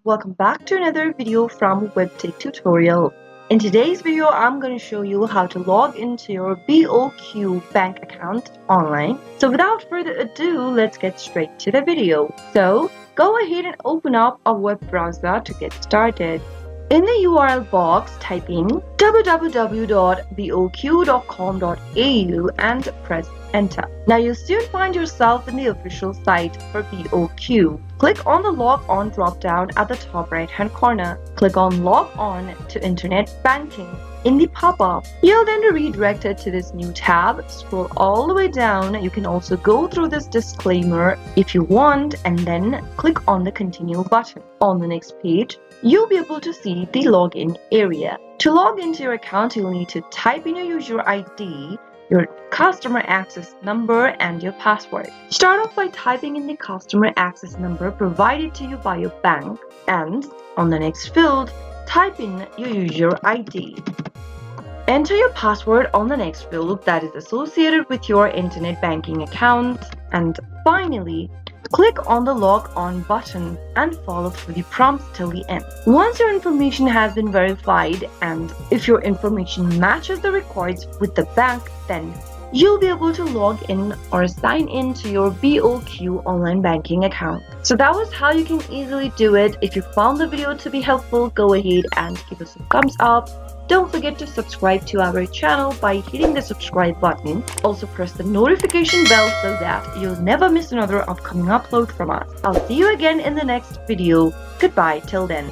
welcome back to another video from Webtech Tutorial. In today's video, I'm going to show you how to log into your BOQ bank account online. So without further ado, let's get straight to the video. So go ahead and open up a web browser to get started. In the URL box, type in www.boq.com.au and press enter. Now you'll soon find yourself in the official site for BOQ. Click on the Log On drop-down at the top right-hand corner. Click on Log On to Internet Banking. In the pop-up, you'll then be redirected to this new tab. Scroll all the way down. You can also go through this disclaimer if you want and then click on the Continue button. On the next page, you'll be able to see the login area. To log into your account, you'll need to type in your user ID, your customer access number, and your password. Start off by typing in the customer access number provided to you by your bank, and on the next field, type in your user ID. Enter your password on the next field that is associated with your internet banking account, and finally, click on the Log On button and follow through the prompts till the end. Once your information has been verified and if your information matches the records with the bank, then you'll be able to log in or sign in to your BOQ online banking account. So that was how you can easily do it. If you found the video to be helpful, go ahead and give us a thumbs up. Don't forget to subscribe to our channel by hitting the subscribe button. Also press the notification bell so that you'll never miss another upcoming upload from us. I'll see you again in the next video. Goodbye till then.